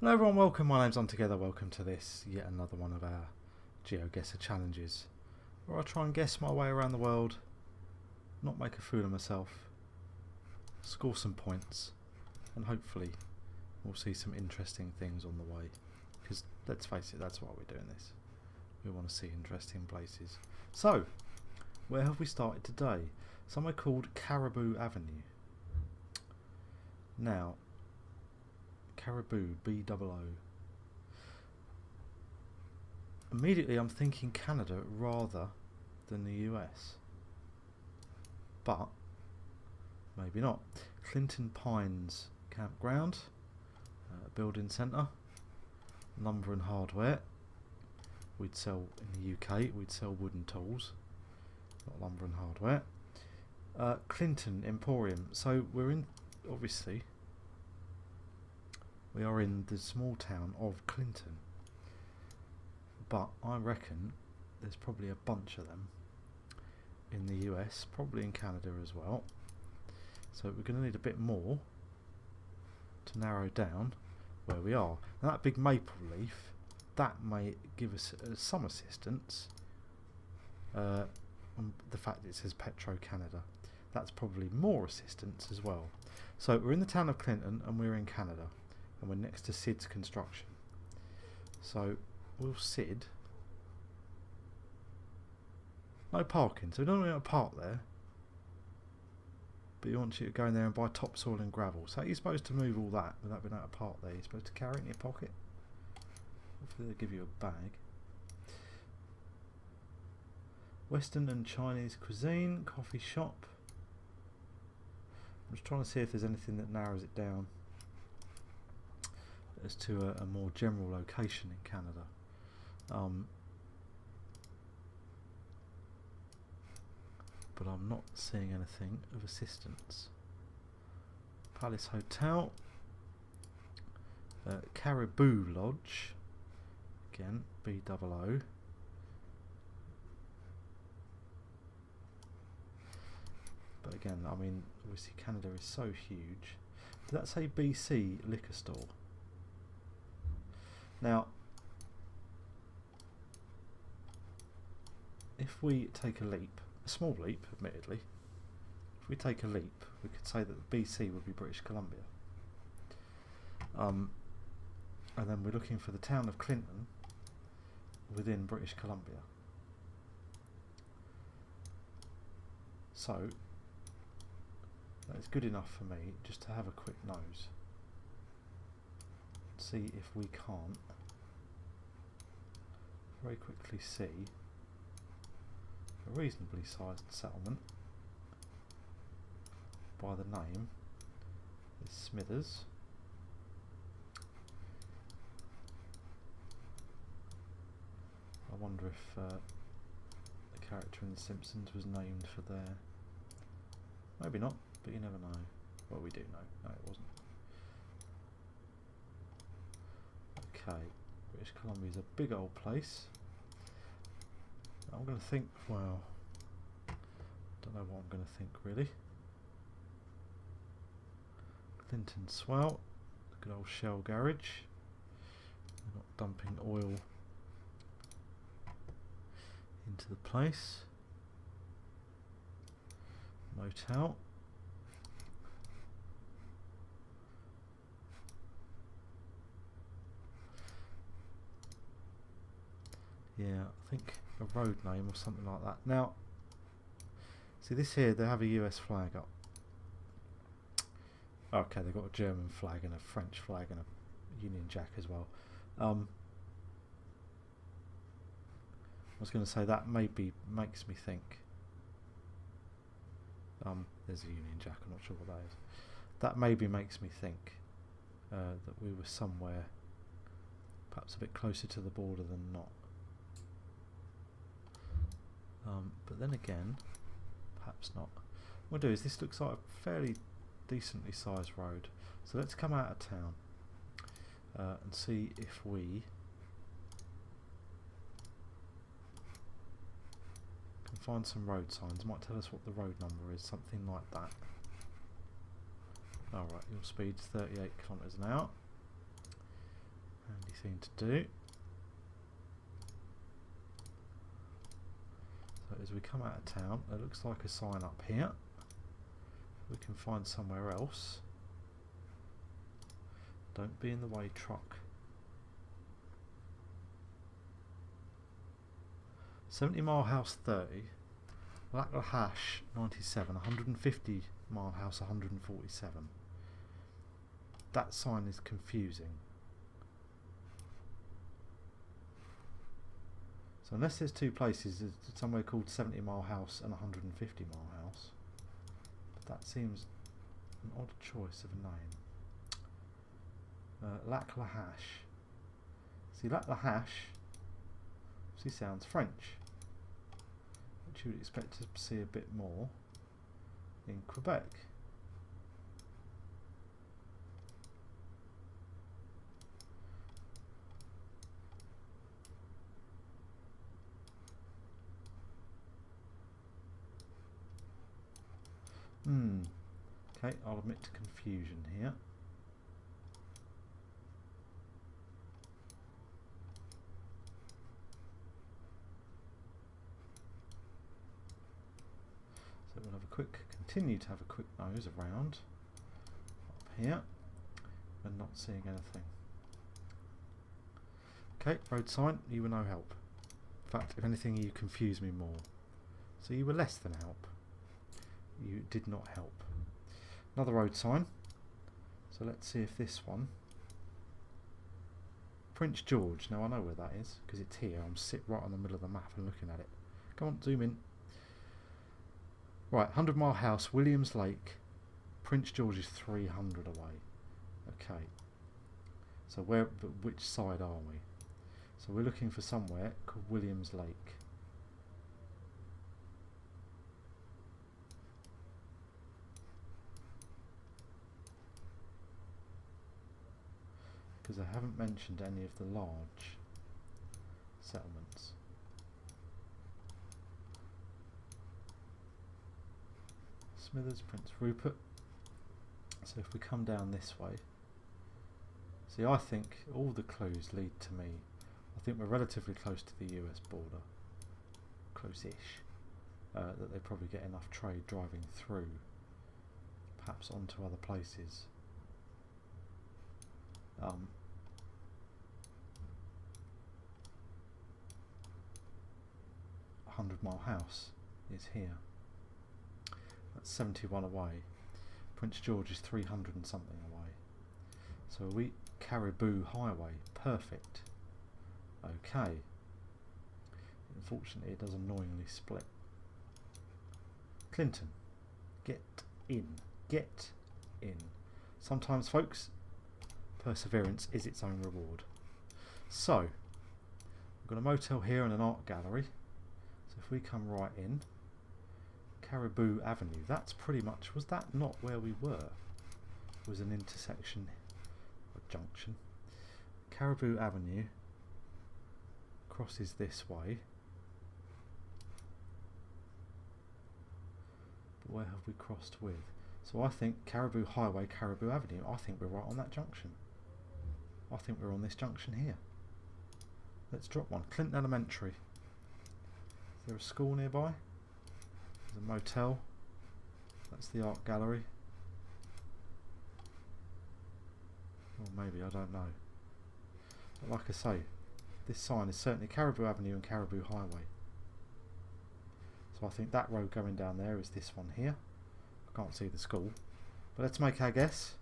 Hello everyone, welcome, my name's Together. Welcome to this, yet another one of our Geoguessr challenges, where I try and guess my way around the world, not make a fool of myself, score some points, and hopefully we'll see some interesting things on the way. Because let's face it, that's why we're doing this. We want to see interesting places. So, where have we started today? Somewhere called Caribou Avenue. Now, Caribou, B-O-O. Immediately I'm thinking Canada rather than the US. But, maybe not. Clinton Pines Campground, Building Centre, Lumber and Hardware. We'd sell, in the UK, we'd sell wooden tools, not lumber and hardware. Clinton Emporium. So we're in, obviously, we are in the small town of Clinton, but I reckon there's probably a bunch of them in the US, probably in Canada as well. So we're going to need a bit more to narrow down where we are. Now that big maple leaf, that may give us some assistance. On the fact that it says Petro Canada, that's probably more assistance as well. So we're in the town of Clinton and we're in Canada. And we're next to Sid's Construction. So, we'll Sid. No parking, so we don't want to park there. But you want you to go in there and buy topsoil and gravel. So you're supposed to move all that without being able to park there. You're supposed to carry it in your pocket. Hopefully they'll give you a bag. Western and Chinese cuisine, coffee shop. I'm just trying to see if there's anything that narrows it down as to a more general location in Canada. But I'm not seeing anything of assistance. Palace Hotel, Caribou Lodge, again B-O-O. But again, I mean, obviously Canada is so huge. Did that say BC Liquor Store? Now, if we take a leap, a small leap admittedly, if we take a leap we could say that BC would be British Columbia. And then we're looking for the town of Clinton within British Columbia. So, that is good enough for me just to have a quick nose. See if we can't very quickly see a reasonably sized settlement by the name is Smithers. I wonder if the character in The Simpsons was named for their... Maybe not, but you never know. Well, we do know. No, it wasn't. Okay, British Columbia is a big old place. I'm going to think, well, don't know what I'm going to think really. Clinton Swell, good old Shell garage. They're not dumping oil into the place. Motel. Yeah, I think a road name or something like that. Now, see this here, they have a US flag up. Okay, they've got a German flag and a French flag and a Union Jack as well. I was going to say that maybe makes me think. There's a Union Jack, I'm not sure what that is. That maybe makes me think that we were somewhere perhaps a bit closer to the border than not. But then again, perhaps not. What we'll do is, this looks like a fairly decently sized road. So let's come out of town and see if we can find some road signs. Might tell us what the road number is, something like that. Alright, your speed's 38 kilometers an hour. Handy thing to do. So as we come out of town, it looks like a sign up here. We can find somewhere else. Don't be in the way, truck. 70 Mile House 30, Laklahash 97, 150 Mile House 147. That sign is confusing. So unless there's two places, there's somewhere called 70 Mile House and 150 Mile House. But that seems an odd choice of a name. Laklahash. See, Laklahash obviously sounds French, which you would expect to see a bit more in Quebec. Okay, I'll admit to confusion here. So we'll have a quick, continue to have a quick nose around up here and not seeing anything. Okay, road sign, you were no help. In fact, if anything, you confused me more. So you were less than help. You did not help. Another road sign. So let's see if this one. Prince George. Now I know where that is because it's here. I'm sit right on the middle of the map and looking at it. Come on, zoom in. Right, 100 Mile House, Williams Lake. Prince George is 300 away. Okay. So where? But which side are we? So we're looking for somewhere called Williams Lake. Because I haven't mentioned any of the large settlements. Smithers, Prince Rupert. So if we come down this way, see, I think all the clues lead to me. I think we're relatively close to the US border, close-ish, that they probably get enough trade driving through, perhaps onto other places. 100 Mile House is here. That's 71 away. Prince George is 300 and something away. So we Caribou Highway, perfect. Okay. Unfortunately, it does annoyingly split. Clinton, get in, get in. Sometimes, folks, perseverance is its own reward. So, we've got a motel here and an art gallery. So if we come right in, Caribou Avenue, that's pretty much, was that not where we were? It was an intersection, or junction. Caribou Avenue crosses this way. But where have we crossed with? So I think Caribou Highway, Caribou Avenue, I think we're right on that junction. I think we're on this junction here. Let's drop one. Clinton Elementary. Is there a school nearby? There's a motel. That's the art gallery. Or maybe, I don't know. But like I say, this sign is certainly Caribou Avenue and Caribou Highway. So I think that road going down there is this one here. I can't see the school. But let's make our guess.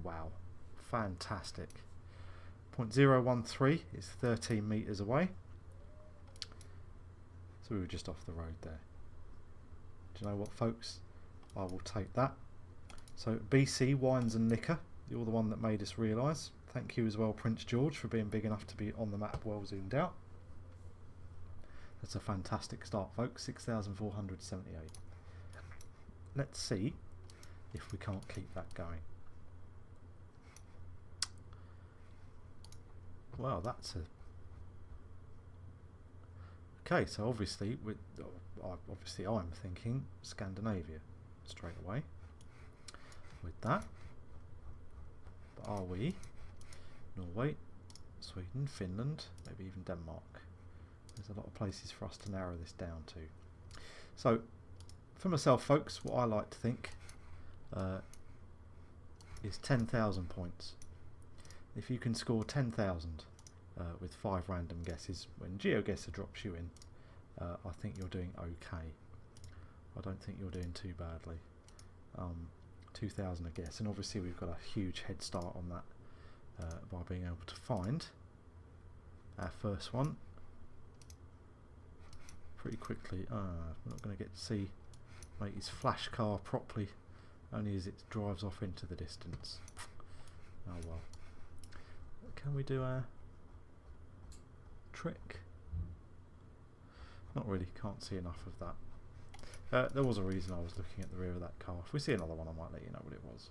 Wow. Fantastic. 0.013 is 13 metres away. So we were just off the road there. Do you know what, folks? I will take that. So BC Wines and Liquor, you're the one that made us realise. Thank you as well, Prince George, for being big enough to be on the map well zoomed out. That's a fantastic start, folks. 6,478. Let's see if we can't keep that going. Well, that's a... Okay, so obviously, I'm thinking Scandinavia straight away with that. But are we? Norway, Sweden, Finland, maybe even Denmark. There's a lot of places for us to narrow this down to. So, for myself, folks, what I like to think is 10,000 points. If you can score 10,000 with 5 random guesses, when Geoguessr drops you in, I think you're doing okay. I don't think you're doing too badly. 2,000 a guess, and obviously we've got a huge head start on that by being able to find our first one pretty quickly. We're not going to get to see matey's flash car properly, only as it drives off into the distance. Oh well. Can we do our trick? Not really, can't see enough of that. There was a reason I was looking at the rear of that car. If we see another one, I might let you know what it was.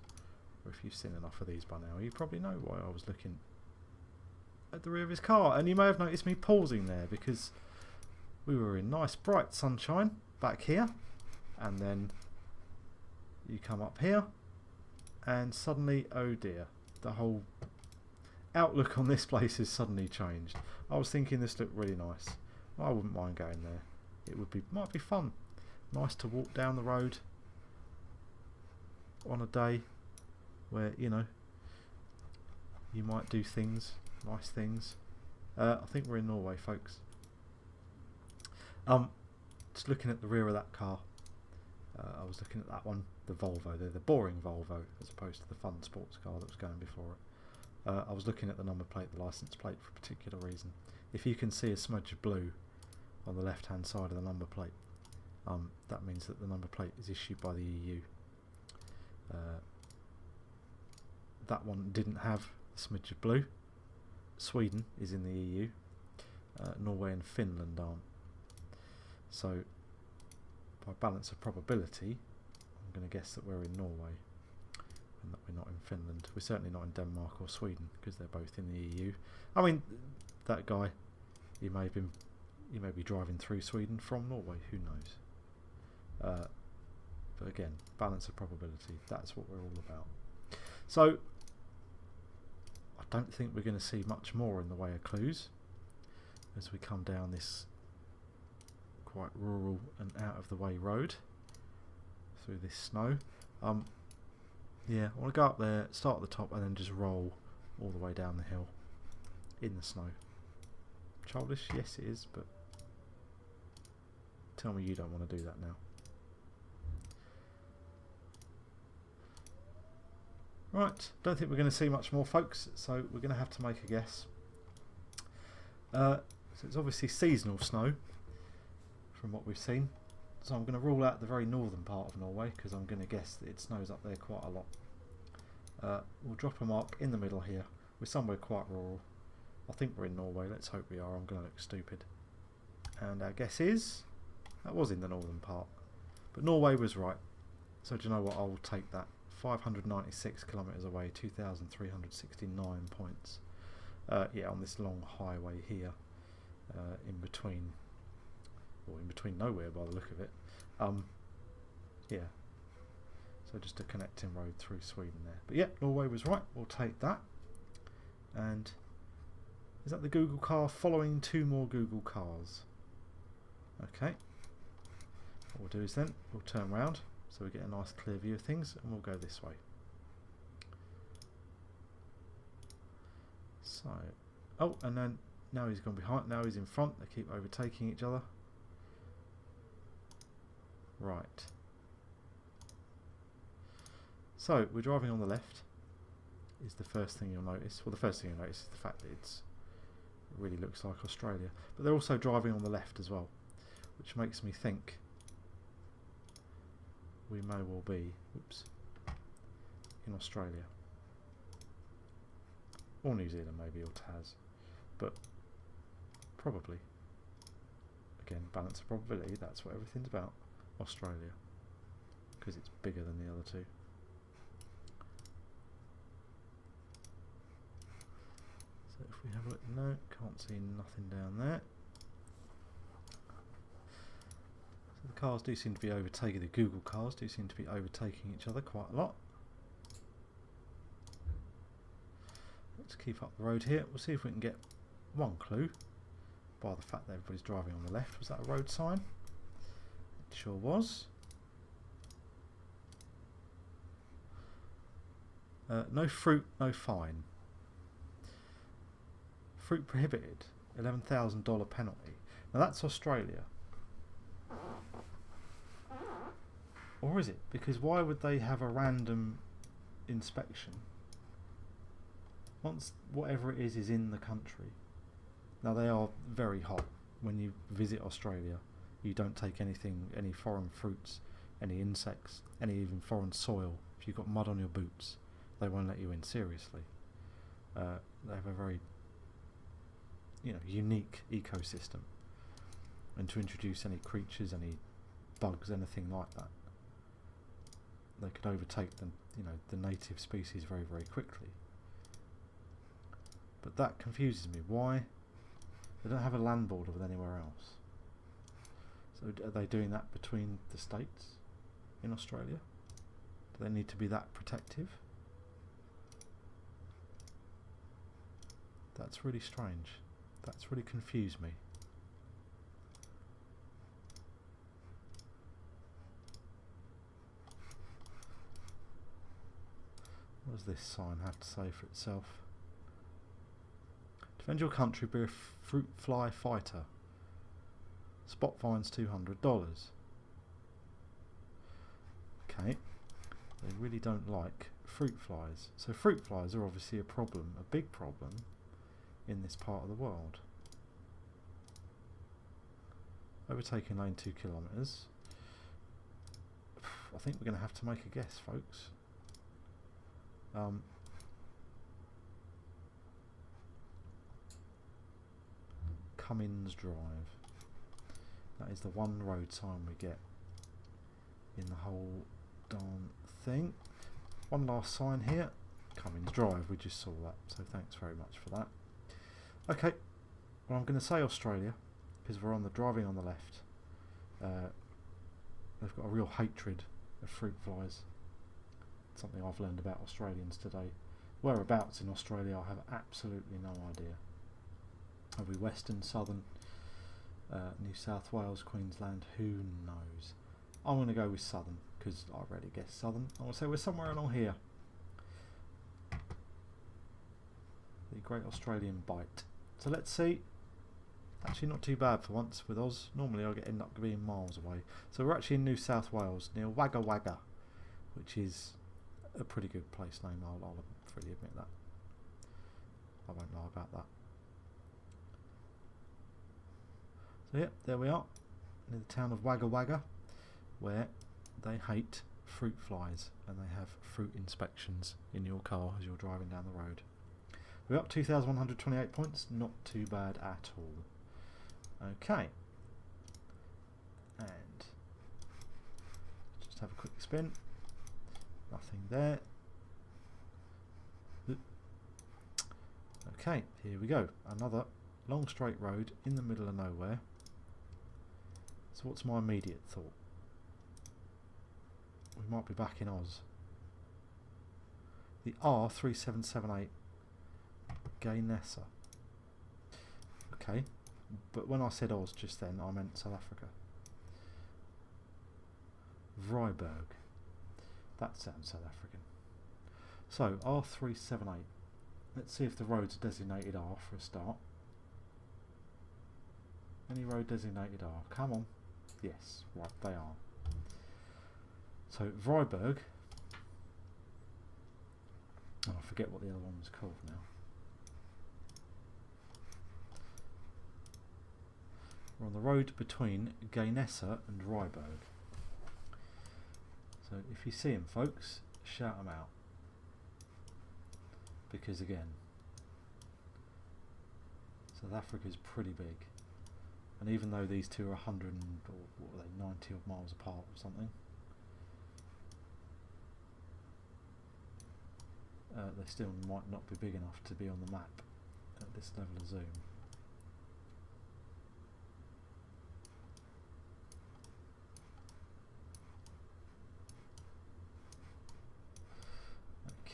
Or if you've seen enough of these by now, you probably know why I was looking at the rear of his car. And you may have noticed me pausing there because we were in nice bright sunshine back here, and then you come up here and suddenly, oh dear, the whole outlook on this place has suddenly changed. I was thinking this looked really nice. I wouldn't mind going there. It might be fun. Nice to walk down the road on a day where, you know, you might do things, nice things. I think we're in Norway, folks. Just looking at the rear of that car. I was looking at that one, the Volvo, the boring Volvo, as opposed to the fun sports car that was going before it. I was looking at the number plate, the license plate, for a particular reason. If you can see a smudge of blue on the left hand side of the number plate, that means that the number plate is issued by the EU. That one didn't have a smidge of blue. Sweden is in the EU. Norway and Finland aren't. So, by balance of probability, I'm going to guess that we're in Norway and that we're not in Finland. We're certainly not in Denmark or Sweden because they're both in the EU. I mean, that guy, he may be driving through Sweden from Norway. Who knows? But again, balance of probability. That's what we're all about. So, I don't think we're going to see much more in the way of clues as we come down this quite rural and out of the way road through this snow. Yeah, I want to go up there, start at the top, and then just roll all the way down the hill in the snow. Childish? Yes, it is, but tell me you don't want to do that now. Right, don't think we're going to see much more, folks, so we're going to have to make a guess. So it's obviously seasonal snow from what we've seen. So I'm going to rule out the very northern part of Norway because I'm going to guess that it snows up there quite a lot. We'll drop a mark in the middle here. We're somewhere quite rural. I think we're in Norway. Let's hope we are. I'm going to look stupid. And our guess is that was in the northern part. But Norway was right. So do you know what? I will take that. 596 kilometres away, 2,369 points. Yeah, on this long highway here, in between nowhere by the look of it. Yeah. So just a connecting road through Sweden there. But yeah, Norway was right. We'll take that. And is that the Google car following 2 more Google cars? Okay. What we'll do is then we'll turn round so we get a nice clear view of things, and we'll go this way. So, oh, and then now he's gone behind. Now he's in front. They keep overtaking each other. Right. So we're driving on the left. Is the first thing you'll notice. Well, the first thing you'll notice is the fact that it really looks like Australia. But they're also driving on the left as well, which makes me think we may well be, oops, in Australia. Or New Zealand maybe, or Taz. But probably, again, balance of probability, that's what everything's about. Australia. Because it's bigger than the other two. So if we have a look, no, can't see nothing down there. So the cars do seem to be overtaking, the Google cars do seem to be overtaking each other quite a lot. let's keep up the road here. We'll see if we can get one clue by the fact that everybody's driving on the left. Was that a road sign? It sure was. No fruit, no fine. Fruit prohibited, $11,000 penalty. Now that's Australia. Or is it? Because why would they have a random inspection once whatever it is in the country? Now they are very hot. When you visit Australia, you don't take anything, any foreign fruits, any insects, any even foreign soil. If you've got mud on your boots, they won't let you in, seriously. They have a very, unique ecosystem, and to introduce any creatures, any bugs, anything like that, they could overtake the native species very, very quickly. But that confuses me. Why? They don't have a land border with anywhere else. So are they doing that between the states in Australia? Do they need to be that protective? That's really strange. That's really confused me. What does this sign have to say for itself? Defend your country, be a fruit fly fighter. Spot fines $200. Okay. They really don't like fruit flies. So fruit flies are obviously a problem, a big problem in this part of the world. Overtaking lane 2 kilometres. I think we're going to have to make a guess, folks. Cummins Drive. That is the one road sign we get in the whole darn thing. One last sign here. Cummins Drive, we just saw that, so thanks very much for that. Okay, well I'm going to say Australia, because we're on the driving on the left. They've got a real hatred of fruit flies. Something I've learned about Australians today. Whereabouts in Australia I have absolutely no idea. Are we western, southern, New South Wales, Queensland? Who knows? I'm going to go with southern because I already guessed southern. I'm going to say we're somewhere along here. The Great Australian Bight. So let's see. Actually not too bad for once with Oz. Normally I end up being miles away. So we're actually in New South Wales near Wagga Wagga, which is a pretty good place name. I'll freely admit that. I won't lie about that. So yeah, there we are, near the town of Wagga Wagga, where they hate fruit flies and they have fruit inspections in your car as you're driving down the road. We're up 2,128 points, not too bad at all. Okay, and just have a quick spin. Nothing there. Okay, here we go. Another long straight road in the middle of nowhere. So what's my immediate thought? We might be back in Oz. The R3778 Geoguessr. Okay, but when I said Oz just then, I meant South Africa. Vryburg. That sounds South African. So R378. Let's see if the roads are designated R for a start. Any road designated R? Come on. Yes, right, they are. So Vryburg. Oh, I forget what the other one was called now. We're on the road between Geoguessr and Vryburg. So if you see them, folks, shout them out. Because again, South Africa's pretty big. And even though these two are 100 or what were they, 90 odd miles apart or something, they still might not be big enough to be on the map at this level of zoom.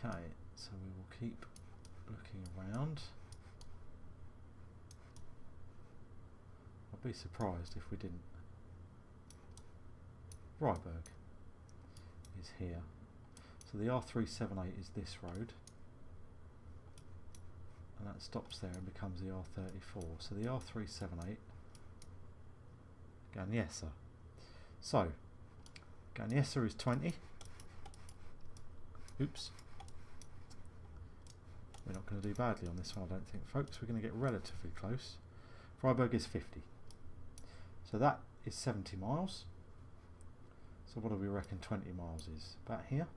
Okay, so we will keep looking around. I'd be surprised if we didn't. Freiburg is here. So the R378 is this road. And that stops there and becomes the R34. So the R378, Geoguessr. So, Geoguessr is 20. Oops. We're not going to do badly on this one, I don't think, folks. We're going to get relatively close. Freiburg is 50. So that is 70 miles. So what do we reckon 20 miles is? About here?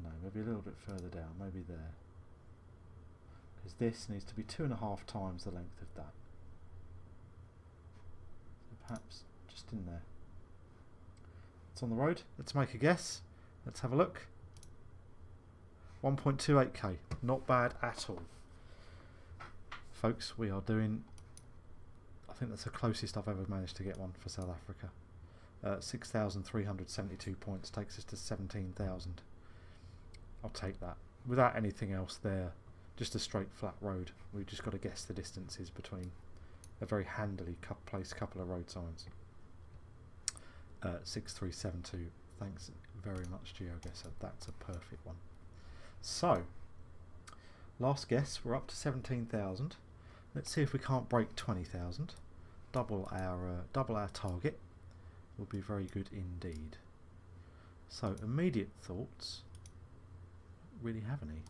No, maybe a little bit further down, maybe there. Because this needs to be 2.5 times the length of that. So perhaps just in there. It's on the road. Let's make a guess. Let's have a look. 1.28k. Not bad at all. Folks, we are doing... I think that's the closest I've ever managed to get one for South Africa. 6,372 points takes us to 17,000. I'll take that. Without anything else there, just a straight flat road. We've just got to guess the distances between a very handily placed couple of road signs. 6372. Thanks very much, Geoguessr. That's a perfect one. So, last guess. We're up to 17,000. Let's see if we can't break 20,000. Double our target will be very good indeed. So, immediate thoughts. Really have any?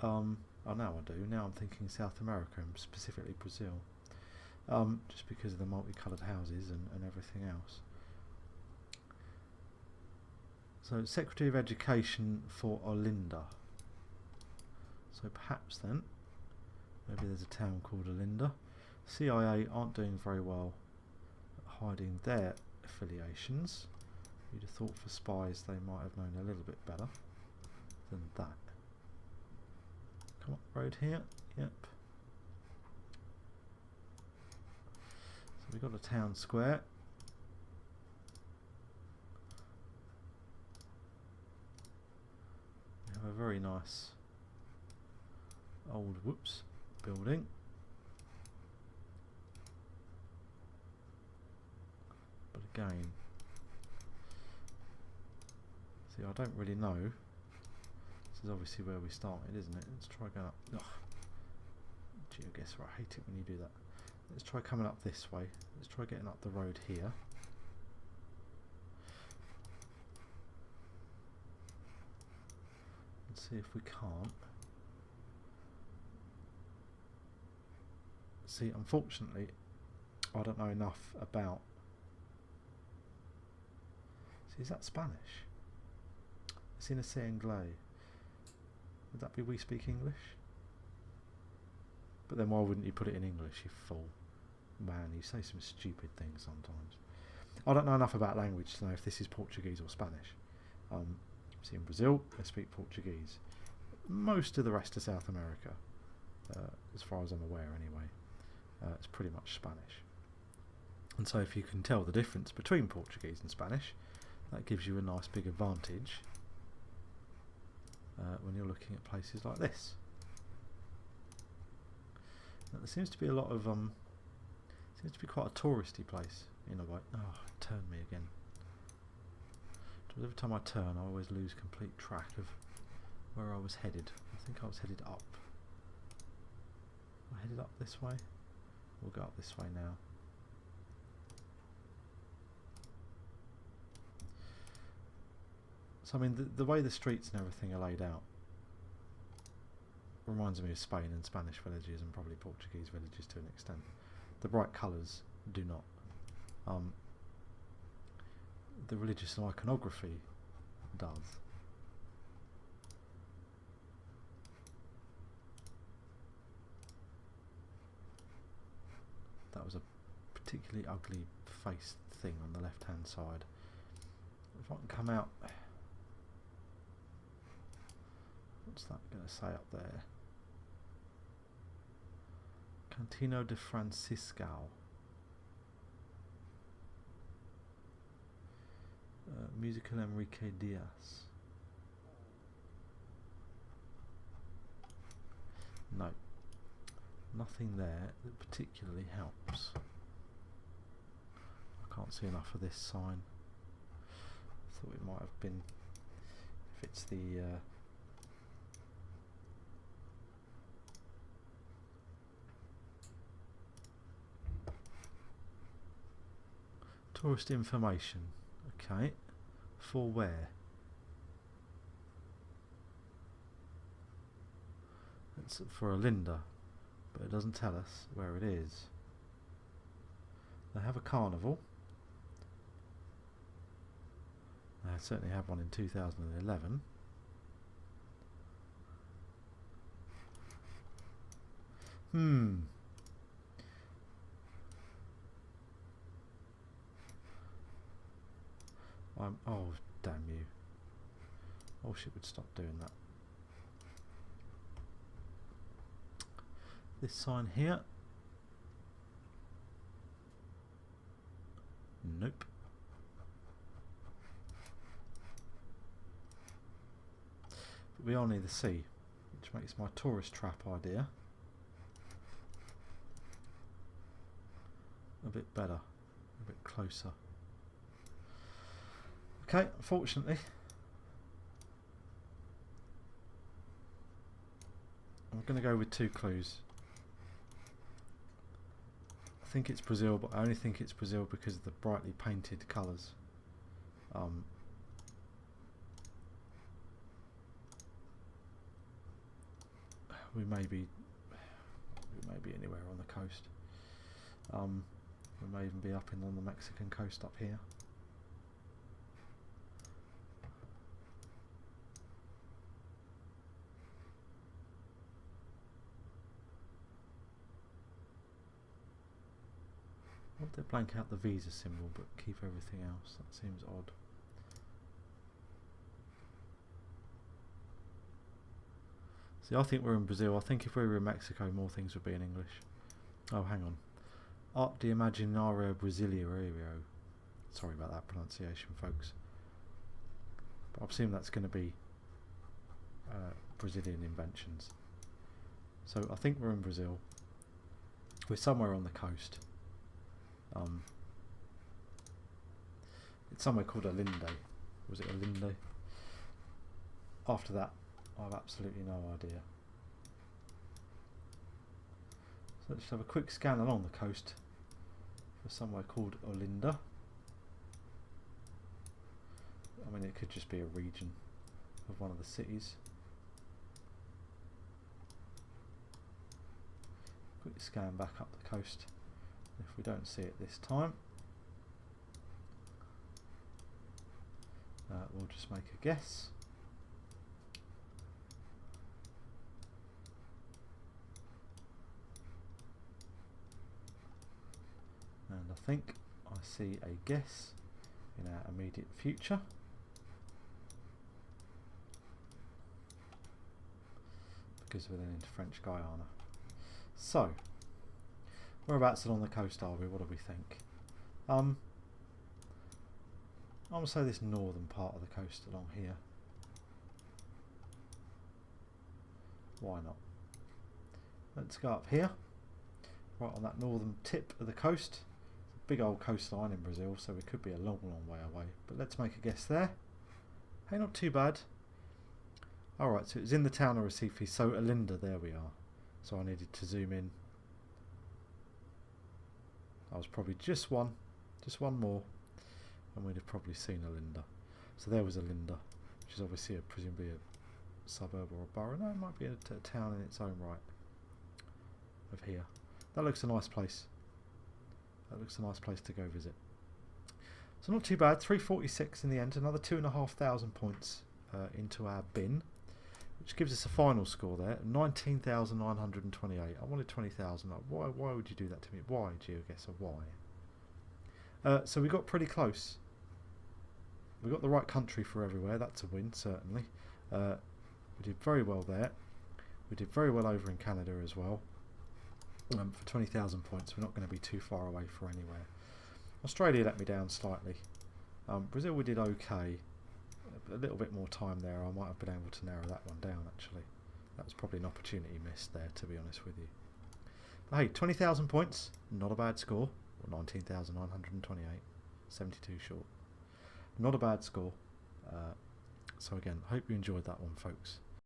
Oh, now I do. Now I'm thinking South America and specifically Brazil. Just because of the multicoloured houses and everything else. So, Secretary of Education for Olinda. So perhaps then, maybe there's a town called Olinda. CIA aren't doing very well at hiding their affiliations. You'd have thought for spies they might have known a little bit better than that. Come on, road here. Yep. So we've got a town square. We have a very nice old building. But again, see, I don't really know. This is obviously where we started, isn't it? Let's try going up. Ugh. Geoguessr, I hate it when you do that. Let's try coming up this way. Let's try getting up the road here. Let's see if we can't. See, unfortunately, I don't know enough about... See, is that Spanish? It's in a anglais. Would that be we speak English? But then why wouldn't you put it in English, you fool? Man, you say some stupid things sometimes. I don't know enough about language to know if this is Portuguese or Spanish. See, in Brazil, they speak Portuguese. Most of the rest of South America, as far as I'm aware anyway, it's pretty much Spanish. And so if you can tell the difference between Portuguese and Spanish, that gives you a nice big advantage when you're looking at places like this. Now, there seems to be a lot of seems to be quite a touristy place in a way. Oh, it turned me again. Every time I turn, I always lose complete track of where I was headed. I think I was headed up. Am I headed up this way? We'll go up this way now. So I mean, the way the streets and everything are laid out reminds me of Spain and Spanish villages and probably Portuguese villages to an extent. The bright colours do not. The religious iconography does. That was a particularly ugly faced thing on the left hand side. If I can come out, what's that going to say up there? Cantino de Francisco. Musical Enrique Diaz. Nothing there that particularly helps. I can't see enough of this sign. Thought it might have been, if it's the tourist information. Okay, for where? It's for Olinda, but it doesn't tell us where it is. They have a carnival. They certainly have one in 2011. Oh, damn you. I wish it would stop doing that. This sign here. Nope. But we are near the sea, which makes my tourist trap idea a bit better, a bit closer. Okay, unfortunately, I'm going to go with 2 clues. I think it's Brazil, but I only think it's Brazil because of the brightly painted colours. We may be anywhere on the coast. We may even be up on the Mexican coast up here. Why would they blank out the visa symbol but keep everything else? That seems odd. See, I think we're in Brazil. I think if we were in Mexico, more things would be in English. Oh, hang on. Arte Imaginario Brasileiro. Sorry about that pronunciation, folks. But I assume that's going to be Brazilian inventions. So I think we're in Brazil. We're somewhere on the coast. It's somewhere called Olinda. Was it Olinda? After that, I have absolutely no idea. So let's just have a quick scan along the coast for somewhere called Olinda. I mean, it could just be a region of one of the cities. Quick scan back up the coast. If we don't see it this time, we'll just make a guess. And I think I see a guess in our immediate future. Because we're then into French Guiana. So, whereabouts along the coast are we? What do we think? I'm going to say this northern part of the coast along here. Why not? Let's go up here, right on that northern tip of the coast. It's a big old coastline in Brazil, so we could be a long, long way away. But let's make a guess there. Hey, not too bad. Alright, so it's in the town of Recife, so Olinda, there we are. So I needed to zoom in. I was probably just one more, and we'd have probably seen Olinda. So there was Olinda, which is obviously presumably a suburb or a borough. No, it might be a town in its own right. Of here, that looks a nice place. That looks a nice place to go visit. So not too bad. 346 in the end. Another 2,500 points into our bin, which gives us a final score there, 19,928. I wanted 20,000. Why would you do that to me? Why, Geoguessr? Why? So we got pretty close. We got the right country for everywhere. That's a win, certainly. We did very well there. We did very well over in Canada as well. For 20,000 points, we're not going to be too far away for anywhere. Australia let me down slightly. Brazil we did okay. A little bit more time there, I might have been able to narrow that one down actually. That was probably an opportunity missed there, to be honest with you. Hey, 20,000 points, not a bad score. 19,928, 72 short. Not a bad score. So again, hope you enjoyed that one, folks.